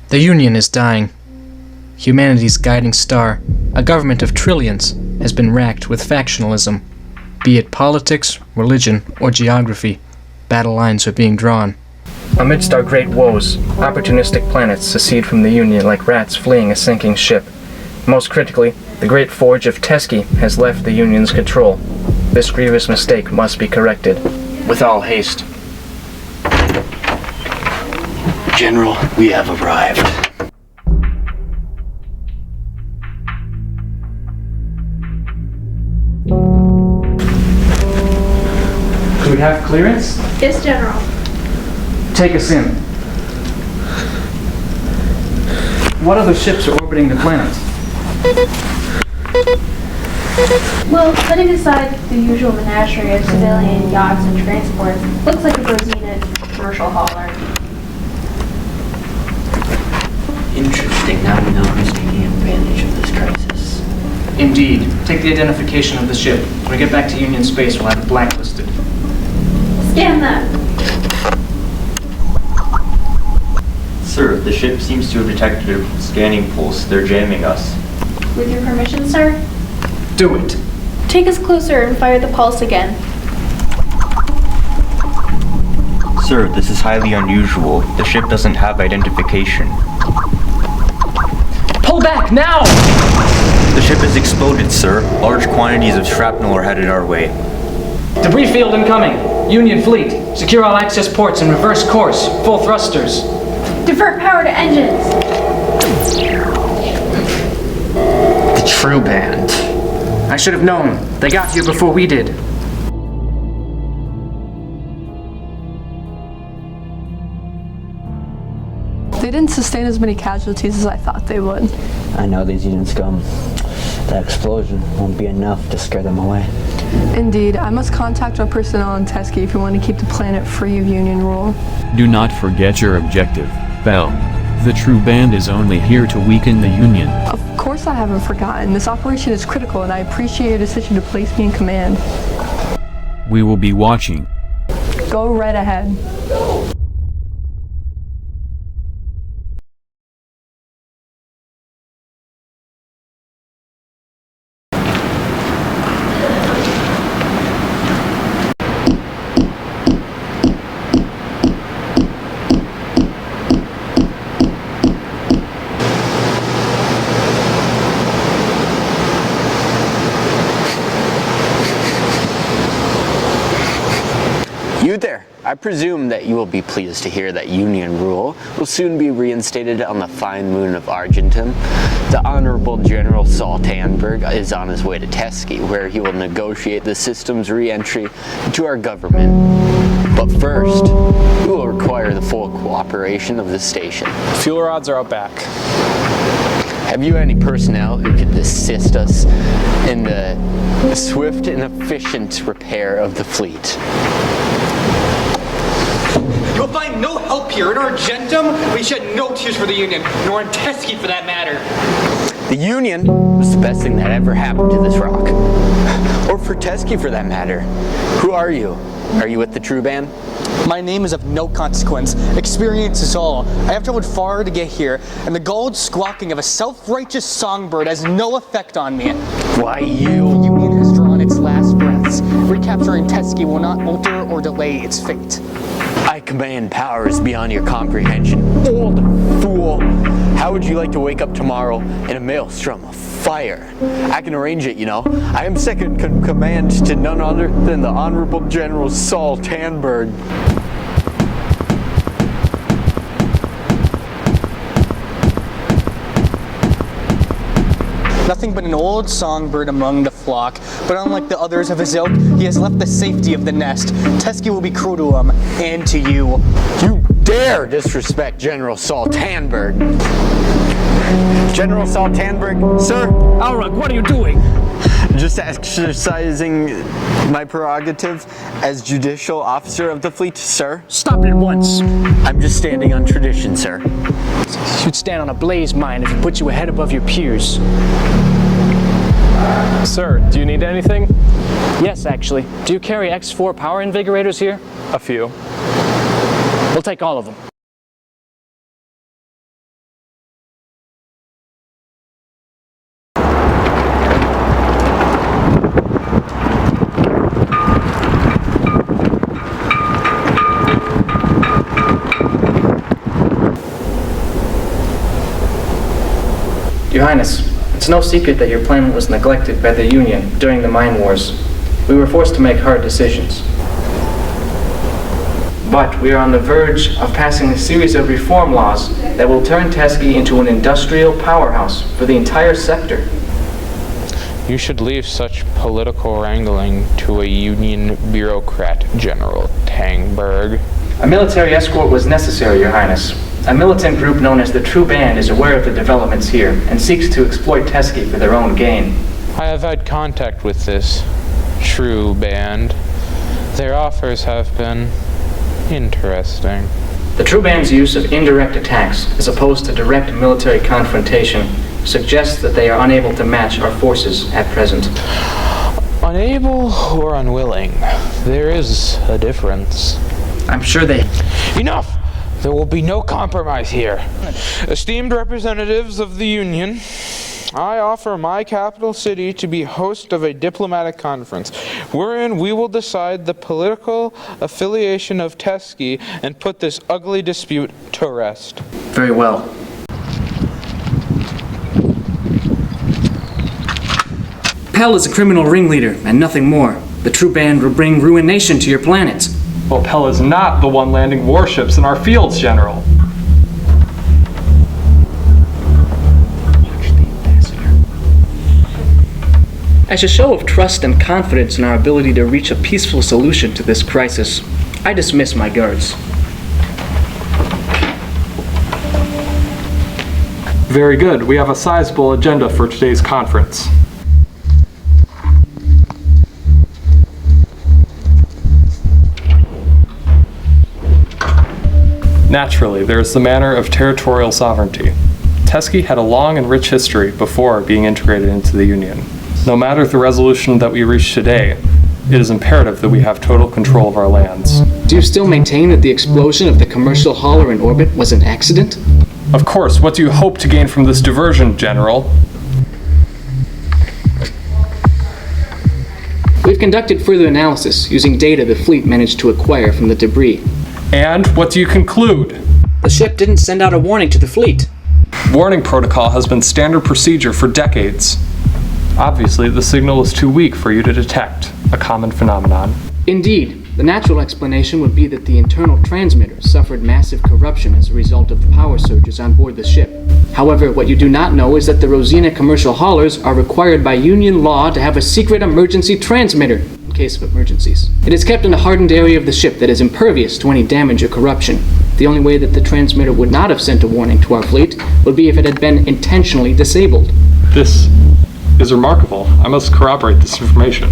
The Union is dying. Humanity's guiding star, a government of trillions, has been racked with factionalism. Be it politics, religion, or geography, battle lines are being drawn. Amidst our great woes, opportunistic planets secede from the Union like rats fleeing a sinking ship. Most critically, the great forge of Teski has left the Union's control. This grievous mistake must be corrected, with all haste. General, we have arrived. Do we have clearance? Yes, General. Take us in. What other ships are orbiting the planet? Well, setting aside the usual menagerie of civilian yachts and transports, looks like a Rosina commercial hauler. Interesting. Now we know who's taking advantage of this crisis. Indeed. Take the identification of the ship. When we get back to Union space, we'll have it blacklisted. Scan that. Sir, the ship seems to have detected a scanning pulse. They're jamming us. With your permission, sir? Do it. Take us closer and fire the pulse again. Sir, this is highly unusual. The ship doesn't have identification. Pull back, now! The ship has exploded, sir. Large quantities of shrapnel are headed our way. Debris field incoming. Union fleet. Secure all access ports and reverse course. Full thrusters. Divert power to engines. The True Band. I should have known. They got here before we did. They didn't sustain as many casualties as I thought they would. I know these Union scum. That explosion won't be enough to scare them away. Indeed, I must contact our personnel in Teski if we want to keep the planet free of Union rule. Do not forget your objective, Bell. The True Band is only here to weaken the Union. Of course I haven't forgotten. This operation is critical and I appreciate your decision to place me in command. We will be watching. Go right ahead. You there! I presume that you will be pleased to hear that Union rule will soon be reinstated on the fine moon of Argentum. The Honorable General Saul Tannberg is on his way to Teski, where he will negotiate the system's re-entry into our government. But first, we will require the full cooperation of the station. Fuel rods are out back. Have you any personnel who could assist us in the swift and efficient repair of the fleet? You'll find no help here. In Argentum, we shed no tears for the Union, nor in Teski for that matter. The Union was the best thing that ever happened to this rock. Or for Teski for that matter. Who are you? Are you with the True Band? My name is of no consequence. Experience is all. I have traveled far to get here, and the gulled squawking of a self-righteous songbird has no effect on me. Why The you? Union has drawn its last breaths. Recapturing Teski will not alter or delay its fate. I command powers beyond your comprehension. Old fool! How would you like to wake up tomorrow in a maelstrom of fire? I can arrange it, you know. I am second in command to none other than the Honorable General Saul Tannberg. Nothing but an old songbird among the flock, but unlike the others of his ilk, he has left the safety of the nest. Teski will be cruel to him, and to you. You dare disrespect General Saul Tannberg! General Saul Tannberg, sir? Alrug, what are you doing? Just exercising my prerogative as judicial officer of the fleet, sir. Stop it at once. I'm just standing on tradition, sir. You'd stand on a blaze mine if it put you a head above your peers. Sir, do you need anything? Yes, actually. Do you carry X4 power invigorators here? A few. We'll take all of them. Your Highness, it's no secret that your planet was neglected by the Union during the Mine Wars. We were forced to make hard decisions. But we are on the verge of passing a series of reform laws that will turn Teskey into an industrial powerhouse for the entire sector. You should leave such political wrangling to a Union bureaucrat, General Tangberg. A military escort was necessary, Your Highness. A militant group known as the True Band is aware of the developments here and seeks to exploit Teskey for their own gain. I have had contact with this True Band. Their offers have been interesting. The True Band's use of indirect attacks, as opposed to direct military confrontation, suggests that they are unable to match our forces at present. Unable or unwilling, there is a difference. I'm sure they... Enough! There will be no compromise here. Esteemed representatives of the Union, I offer my capital city to be host of a diplomatic conference, wherein we will decide the political affiliation of Teskey and put this ugly dispute to rest. Very well. Pell is a criminal ringleader, and nothing more. The True Band will bring ruination to your planet. Well, Pell is not the one landing warships in our fields, General. As a show of trust and confidence in our ability to reach a peaceful solution to this crisis, I dismiss my guards. Very good. We have a sizable agenda for today's conference. Naturally, there is the matter of territorial sovereignty. Teskey had a long and rich history before being integrated into the Union. No matter the resolution that we reach today, it is imperative that we have total control of our lands. Do you still maintain that the explosion of the commercial hauler in orbit was an accident? Of course, what do you hope to gain from this diversion, General? We've conducted further analysis using data the fleet managed to acquire from the debris. And what do you conclude? The ship didn't send out a warning to the fleet. Warning protocol has been standard procedure for decades. Obviously, the signal is too weak for you to detect, a common phenomenon. Indeed, the natural explanation would be that the internal transmitter suffered massive corruption as a result of the power surges on board the ship. However, what you do not know is that the Rosina commercial haulers are required by Union law to have a secret emergency transmitter in case of emergencies. It is kept in a hardened area of the ship that is impervious to any damage or corruption. The only way that the transmitter would not have sent a warning to our fleet would be if it had been intentionally disabled. This is remarkable. I must corroborate this information.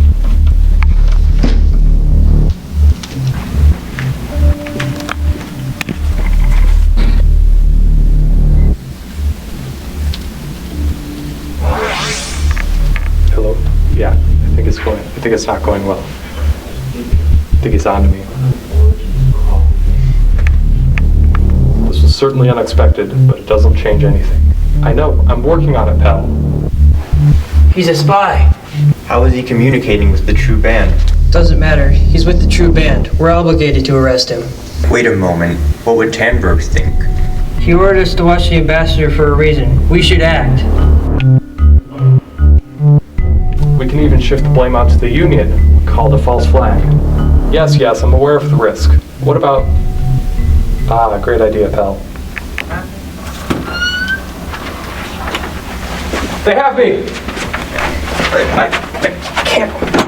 Hello? Yeah, I think it's not going well. I think he's on to me. This was certainly unexpected, but it doesn't change anything. I know, I'm working on it, pal. He's a spy. How is he communicating with the True Band? Doesn't matter. He's with the True Band. We're obligated to arrest him. Wait a moment. What would Tandberg think? He ordered us to watch the ambassador for a reason. We should act. We can even shift the blame onto the Union, called a false flag. Yes, I'm aware of the risk. What about... great idea, pal. They have me! I can't...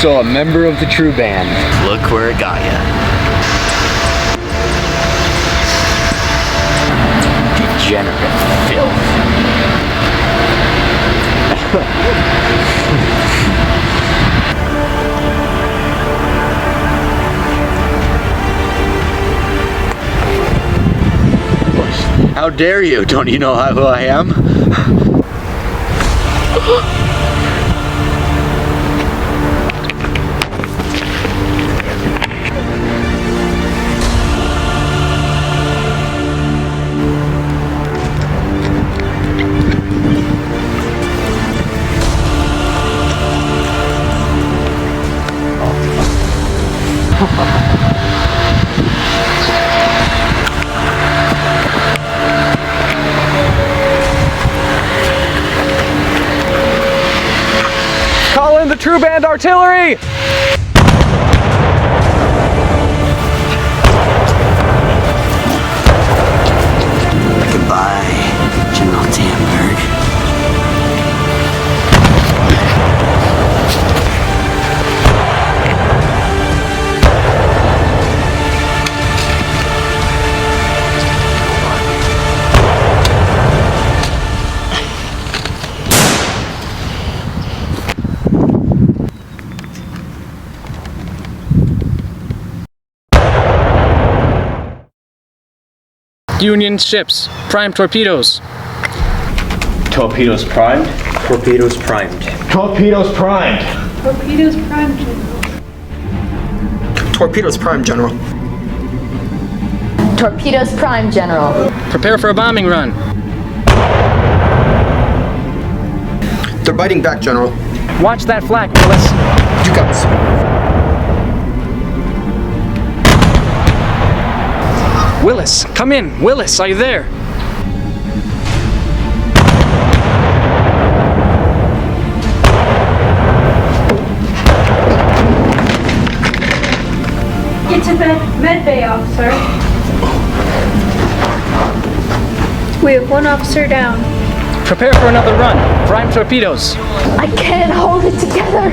also a member of the True Band. Look where it got ya. Degenerate filth. How dare you? Don't you know who I am? Call in the True Band artillery! Goodbye, General Tannberg. Union ships, prime torpedoes. Torpedoes primed. Torpedoes primed. Torpedoes primed. Torpedoes primed, General. Torpedoes primed, General. Torpedoes primed, General. Prepare for a bombing run. They're biting back, General. Watch that flag, Willis. You got this. Willis, come in. Willis, are you there? Get to med bay, officer. We have one officer down. Prepare for another run. Prime torpedoes. I can't hold it together.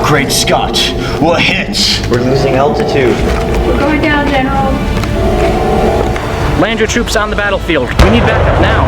Great Scott! What hits? We're losing altitude. We're going down, General. Land your troops on the battlefield. We need backup now.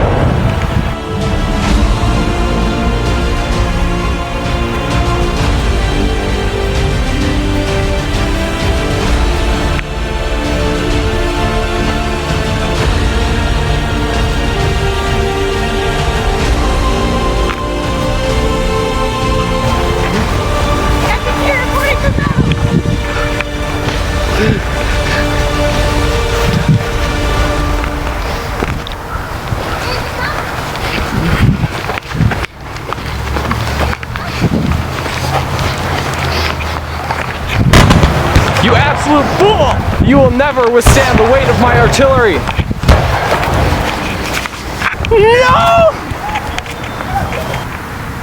You absolute fool! You will never withstand the weight of my artillery! No!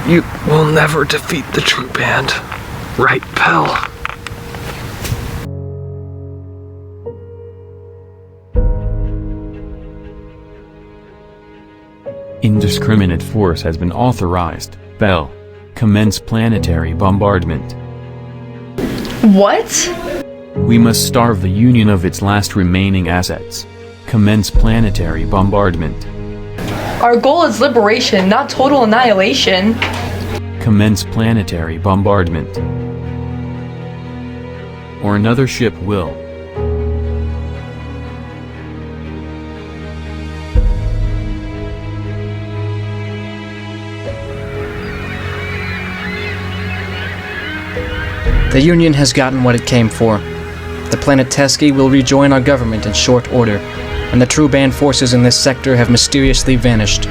You will never defeat the True Band. Right, pal? Indiscriminate force has been authorized. Bell. Commence planetary bombardment. What? We must starve the Union of its last remaining assets. Commence planetary bombardment. Our goal is liberation, not total annihilation. Commence planetary bombardment. Or another ship will. The Union has gotten what it came for. The planet Teskey will rejoin our government in short order, and the True Band forces in this sector have mysteriously vanished.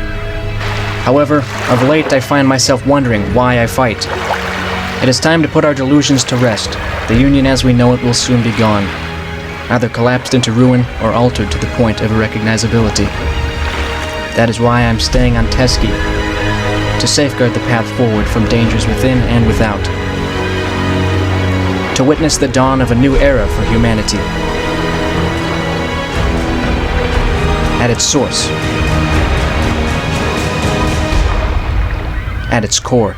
However, of late I find myself wondering why I fight. It is time to put our delusions to rest. The Union as we know it will soon be gone, either collapsed into ruin or altered to the point of irrecognizability. That is why I'm staying on Teskey, to safeguard the path forward from dangers within and without. To witness the dawn of a new era for humanity. At its source. At its core.